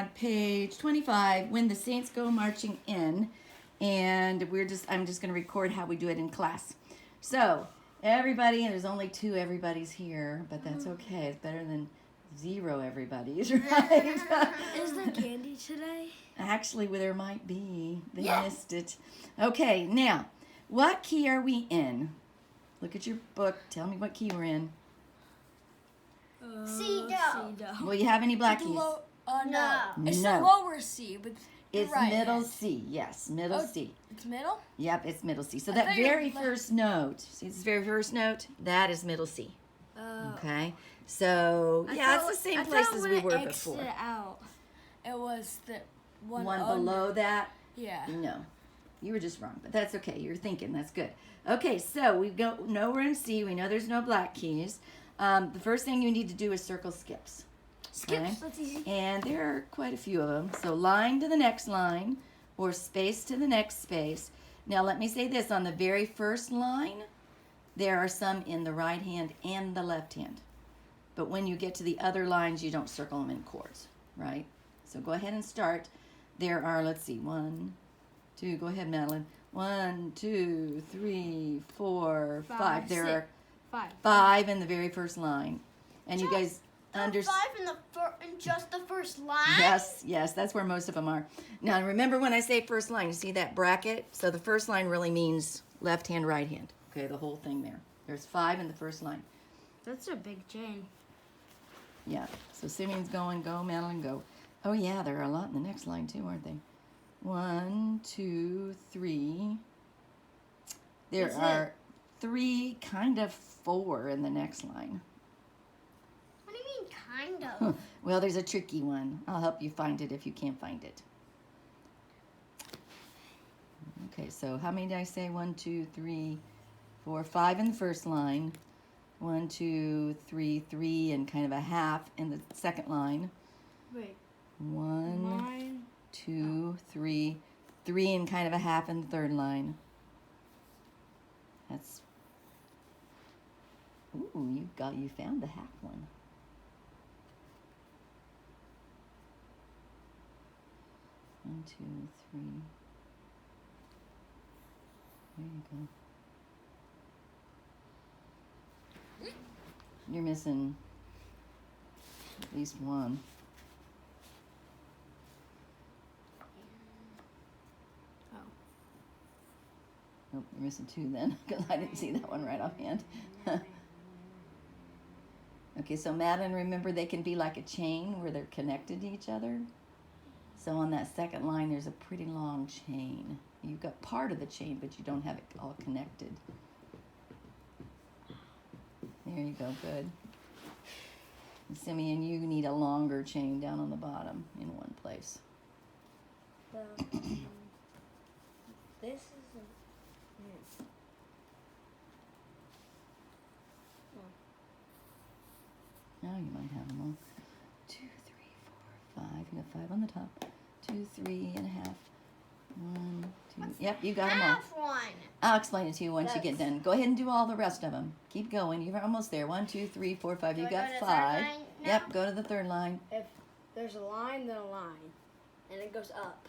on page 25, When the Saints Go Marching In. And I'm just going to record how we do it in class. So, everybody, and there's only 2 everybody's here, but that's okay. It's better than 0 everybody's, right? Is there candy today? Actually, there might be. They missed it. Okay, now, what key are we in? Look at your book. Tell me what key we're in. C, do. Will you have any black keys? No. It's No. the lower C, but It's right middle hand. C. Yes, middle C. It's middle? Yep, it's middle C. So I that thought you were very left. first note, see this very first note? That is middle C. Oh. Okay? So, yeah, it's the same place as we were before. It out. It was the one Below that? Yeah. No. You were just wrong, but that's okay. You're thinking. That's good. Okay, so we know we're in C. We know there's no black keys. The first thing you need to do is circle skips. Skips, Okay? that's easy. And there are quite a few of them. So line to the next line or space to the next space. Now let me say this. On the very first line, there are some in the right hand and the left hand. But when you get to the other lines, you don't circle them in chords, right? So go ahead and start. There are, let's see, 1, 2, go ahead, Madeline. 1, 2, 3, 4, 5. There are 5 in the very first line. And you guys understand. 5 in just the first line? Yes, that's where most of them are. Now, remember when I say first line, you see that bracket? So the first line really means left hand, right hand. Okay, the whole thing there. There's 5 in the first line. That's a big chain. Yeah, so Simeon's going, go, Madeline, go. Oh, yeah, there are a lot in the next line, too, aren't they? 1, 2, 3. There are 3, kind of 4 in the next line. What do you mean, kind of? Well, there's a tricky one. I'll help you find it if you can't find it. Okay, so how many did I say? 1, 2, 3, 4, 5 in the first line. 1, 2, 3, 3 and kind of a half in the second line. Wait. 1, 2, 3, 3 and kind of a half in the third line. That's. Ooh, you found the half one. One, 2, 3. There you go. You're missing at least 1. Oh. Nope, you're missing 2 then, because I didn't see that one right offhand. Okay, so Madeline, remember they can be like a chain where they're connected to each other. So on that second line, there's a pretty long chain. You've got part of the chain, but you don't have it all connected. There you go, good. And Simeon, you need a longer chain down on the bottom in one place. This is Now you might have them all. 2, 3, 4, 5. You got 5 on the top. 2, 3 and a half. 1, 2. Yep, you got them all. Half one. I'll explain it to you once you get done. Go ahead and do all the rest of them. Keep going. You're almost there. 1, 2, 3, 4, 5. You Do I got go to the 5. third line now? Yep, go to the third line. if there's a line, then a line, and it goes up.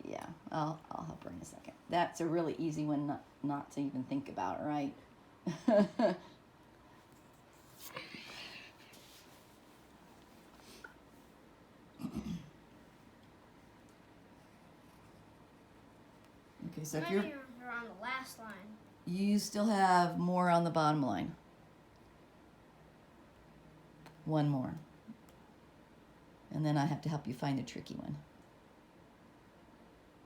Yeah, I'll help her in a second. That's a really easy one not to even think about, right? Okay, so if You're you're on the last line. you still have more on the bottom line. 1 more. And then I have to help you find the tricky one.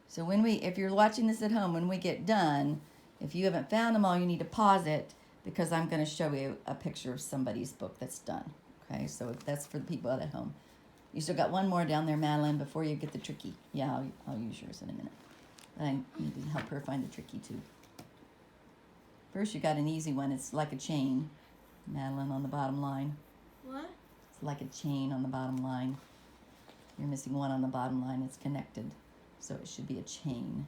So if you're watching this at home, when we get done, if you haven't found them all, you need to pause it because I'm going to show you a picture of somebody's book that's done. Okay, so that's for the people at home. You still got 1 more down there, Madeline, before you get the tricky. Yeah, I'll use yours in a minute. But I need to help her find the tricky too. First, you got an easy one. It's like a chain, Madeline, on the bottom line. What? It's like a chain on the bottom line. You're missing 1 on the bottom line. It's connected. So it should be a chain.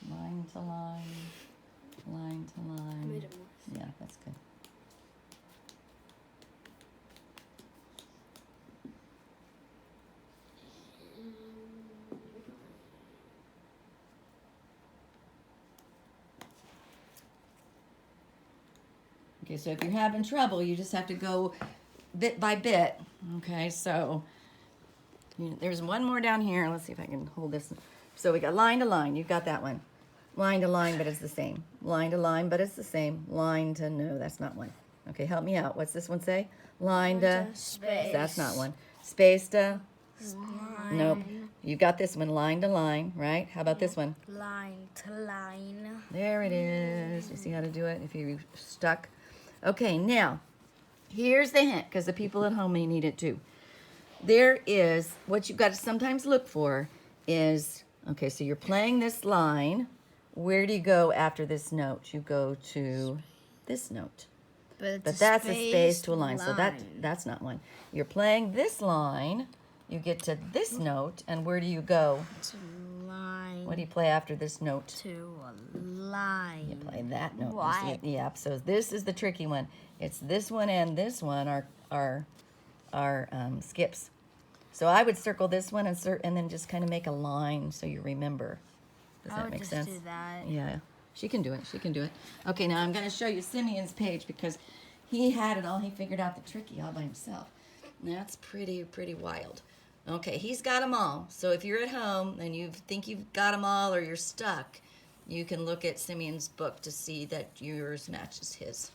Line to line, line to line. Made it worse. Yeah, that's good. Okay, so if you're having trouble, you just have to go bit by bit. Okay, so there's one more down here. Let's see if I can hold this. So we got line to line. You've got that one. Line to line, but it's the same. Line to line, but it's the same. Line to, no, that's not one. Okay, help me out. What's this one say? Line to space. That's not one. Space to, Line. nope. You got this one, line to line, right? How about this one? Line to line. There it is. You see how to do it if you're stuck? Okay, now, here's the hint, because the people at home may need it too. There is, what you've got to sometimes look for is, okay, so you're playing this line. Where do you go after this note? You go to this note. But that's a space to a line, so that's not one. You're playing this line. You get to this note, and where do you go? To line. What do you play after this note? To a line. You play that note. You see What? it? Yep. So this is the tricky one. It's this one and this one are skips. So I would circle this one and then just kind of make a line so you remember. Does that make sense? Do that. Yeah. She can do it. She can do it. Okay, now I'm going to show you Simeon's page because he had it all. He figured out the tricky all by himself. That's pretty wild. Okay, he's got them all. So if you're at home and you think you've got them all or you're stuck, you can look at Simeon's book to see that yours matches his.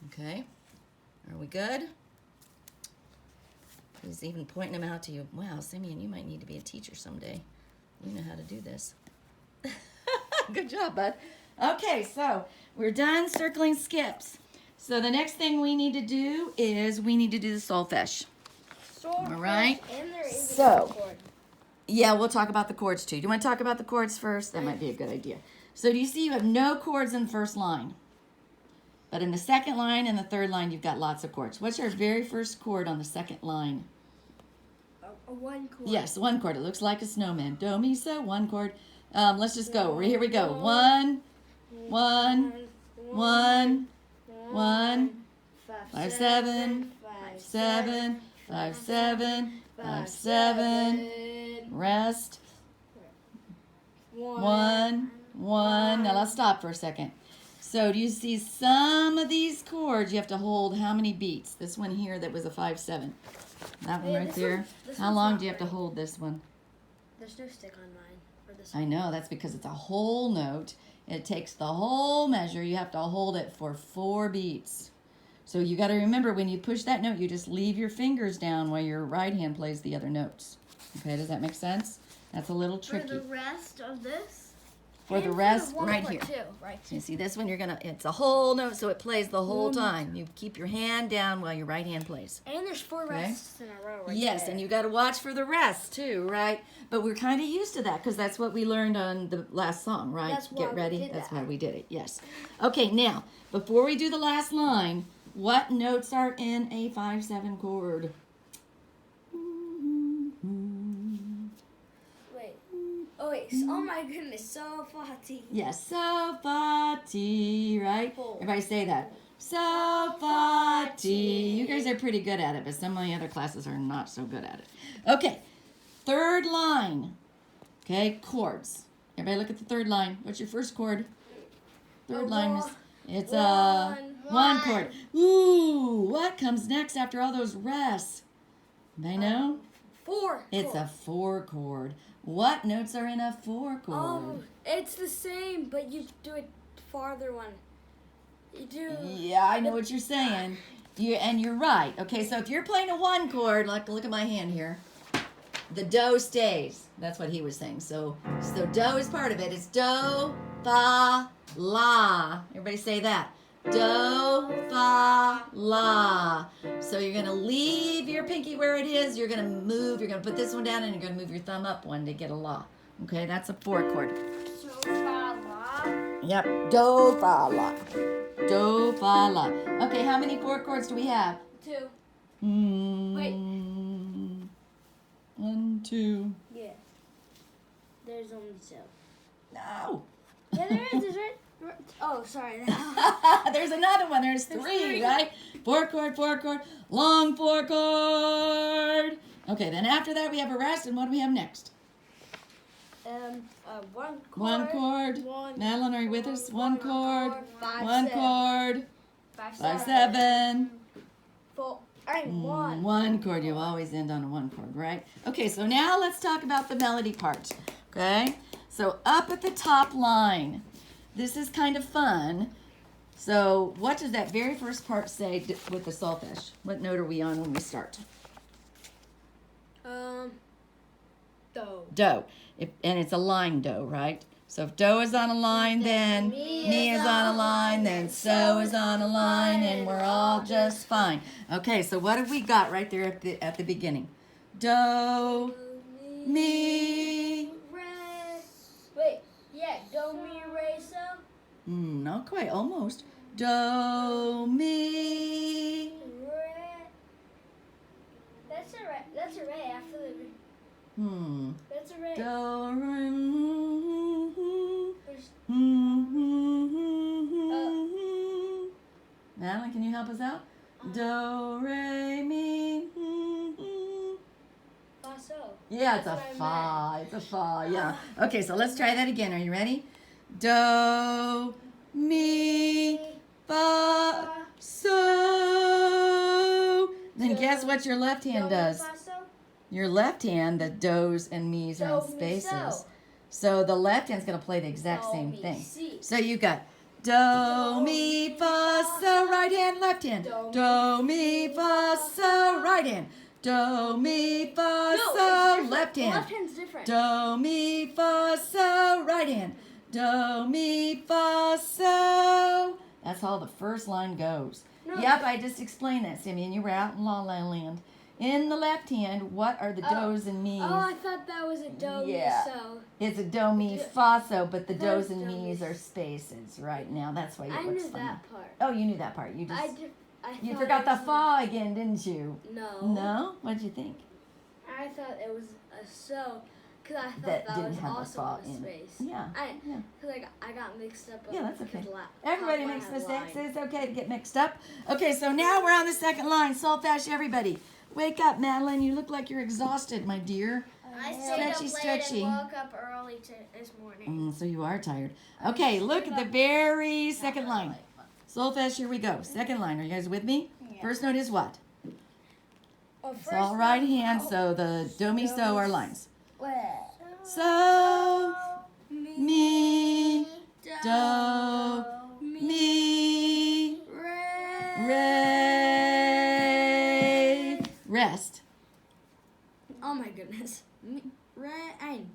Okay, are we good? He's even pointing them out to you. Wow, Simeon, you might need to be a teacher someday. You know how to do this. Good job, bud. Okay, so we're done circling skips. So the next thing we need to do is we need to do the solfege. All right. And there is So- a chord. Yeah, we'll talk about the chords too. Do you want to talk about the chords first? That might be a good idea. So do you see you have no chords in the first line? But in the second line and the third line, you've got lots of chords. What's our very first chord on the second line? A one chord. Yes, one chord. It looks like a snowman. Do, mi, so, one chord. Let's just go. Here we go. One, one, one, 5, 7, 7, 5, 7, 5, 7. Rest. 1, 1. Now let's stop for a second. So do you see some of these chords you have to hold how many beats? This one here that was a 5, 7. That one Yeah, right this there. one- this How one's long not do you have to right. hold this one? There's no stick on mine. Or this I know, that's because it's a whole note. It takes the whole measure. You have to hold it for 4 beats. So you got to remember when you push that note, you just leave your fingers down while your right hand plays the other notes. Okay, does that make sense? That's a little For tricky. the rest of this. For the and rest, one right chord here. Too, right. So you see this one, it's a whole note, so it plays the whole time. You keep your hand down while your right hand plays. And there's 4 Okay. rests in a row right Yes, there. and you got to watch for the rest too, right? But we're kind of used to that because that's what we learned on the last song, right? That's why Get we ready. did That's that. why we did it. Yes. Okay, now before we do the last line, what notes are in a 5/7 chord? Wait. Oh, wait. Oh, my goodness. So fatty. Yes, so fa ti, right? Full. Everybody say that. So fa ti. You guys are pretty good at it, but some of the other classes are not so good at it. Okay, third line. Okay, chords. Everybody look at the third line. What's your first chord? Third line is it's a one chord. Ooh, what comes next after all those rests? Anybody know? 4. It's a 4 chord. What notes are in a 4 chord? Oh, it's the same, but you do it farther one. You do. Yeah, I know what you're saying. And you're right. Okay, so if you're playing a 1 chord, like look at my hand here, the do stays. That's what he was saying. So do is part of it. It's do, fa, la. Everybody say that. Do, fa, la. So you're going to leave your pinky where it is. You're going to move. You're going to put this one down, and you're going to move your thumb up one to get a la. Okay, that's a 4 chord. So fa la. Yep. Do, fa, la. Do, fa, la. Okay, how many 4 chords do we have? 2. Wait. 1, 2. Yeah. There's only 2. No. Yeah, there is. There's right. Oh, sorry. There's another one. There's 3, right? 4 chord, 4 chord, long 4 chord. Okay, then after that we have a rest, and what do we have next? 1 chord. 1 chord. One Madeline, are you with us? 1 chord. 5, 1 7. chord. 5, 7. 4. And 1. 1 chord. You always end on a 1 chord, right? Okay, so now let's talk about the melody part. Okay? So up at the top line. This is kind of fun. So what does that very first part say with the solfege? What note are we on when we start? Do. Do. And it's a line do, right? So if do is on a line, then mi is on a line, then so is on a line, and we're all just fine. Okay, so what have we got right there at the beginning? Do, mi. Re. Wait. Yeah. Do, mi, re, so. Not quite, almost. Do, mi. Re. That's a re. That's a re after the. That's a re. Do, There's- Madeline, can you help us out? Do, re, mi. Fa, so. Yeah, it's a That's what fa. I It's a fa, yeah. Okay, so let's try that again. Are you ready? Do, mi, fa, so. Then guess what your left hand Do, mi, does? fa, so. Your left hand, the do's and me's are on Do, mi, spaces. so. So the left hand's going to play the exact Do, same mi, thing. si. So you got do, mi, fa, so, right hand, left hand. Do, mi, fa, so, right hand. Do, mi, fa, No, it's so, different. left The hand. left hand's different. Do, mi, fa, so, right hand. Do, mi, fa, so. That's how the first line goes. No. Yep, I just explained that, Simeon. You were out in La La Land. In the left hand, what are the do's and me's? Oh, I thought that was a do, Yeah. mi, so. It's a do, mi, fa, so, but the Those do's and do, me's mis. are spaces right now. That's why it I looks knew funny. that part. Oh, you knew that part. You just I you thought forgot it the was fa again, didn't you? No. No? What'd you think? I thought it was a so, because I thought That that, didn't was have a also fa on a in it. space. Yeah. Yeah. Because I got mixed up. Yeah, that's okay. because Everybody top makes line had mistakes. line. It's okay to get mixed up. Okay, so now we're on the second line. Solfege, everybody. Wake up, Madeline. You look like you're exhausted, my dear. I stayed Stretchy, up late stretchy. and woke up early this morning. So you are tired. Okay, look at the very second line. Solfege, here we go. Second line. Are you guys with me? First note is what? Oh, It's all right hand, so the do, mi, so are lines. So, mi, do, mi, re. Rest. Oh my goodness. Me, re, ein.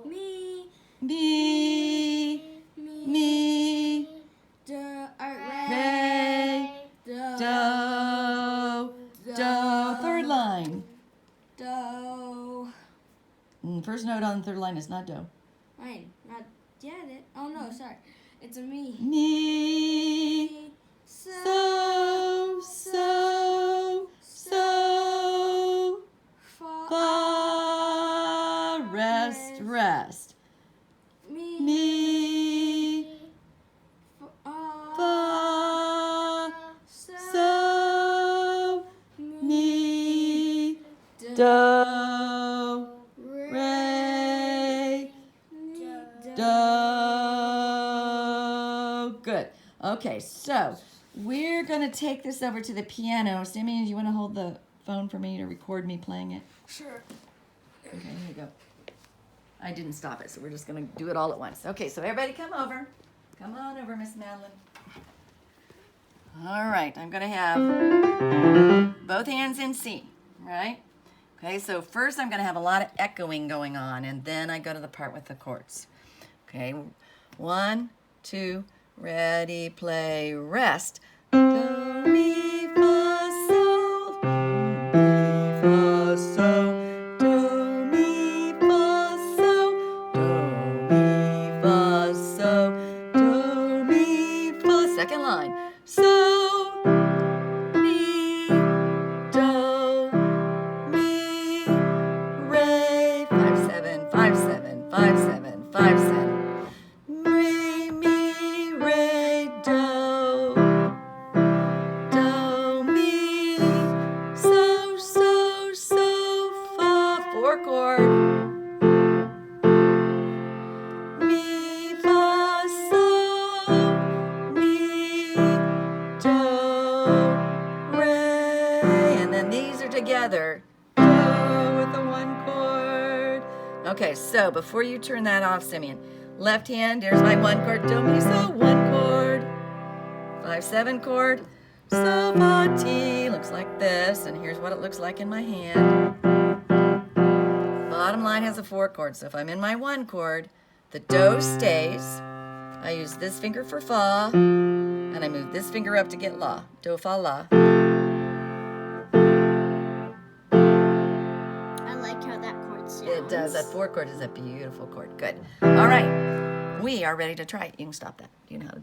Me, Mi, mi, do, re, do, do, third line. do. First note on the third line is not do. Ein, not get it. Oh no, sorry. It's a me. Mi, so, fa, rest. Me, Mi, fa, so, mi, do, re, do. Good. Okay, so we're going to take this over to the piano. Simeon, do you want to hold the phone for me to record me playing it? Sure. Okay, here you go. I didn't stop it, so we're just going to do it all at once. Okay, so everybody come over. Come on over, Miss Madeline. All right, I'm going to have both hands in C, right? Okay, so first I'm going to have a lot of echoing going on, and then I go to the part with the chords. Okay, 1, 2, ready, play, rest. Do, mi, fa, sol, mi, fa, sol. Do, mi, fa, sol. Do, mi, fa, sol. Do, mi, fa. Second line. So, mi, do, mi, re. 5, 7, 5, 7, 5, 7, 5, 7. Re, mi, re, do, do, these are together. Do with the 1 chord. Okay, so before you turn that off, Simeon, left hand, there's my 1 chord, do, mi, so, 1 chord. 5/7 chord, so, fa, ti, looks like this, and here's what it looks like in my hand. Bottom line has a 4 chord, so if I'm in my 1 chord, the do stays. I use this finger for fa, and I move this finger up to get la. Do, fa, la. I like how that chord sounds. It does. That 4 chord is a beautiful chord. Good. All right. We are ready to try it. You can stop that. You know how to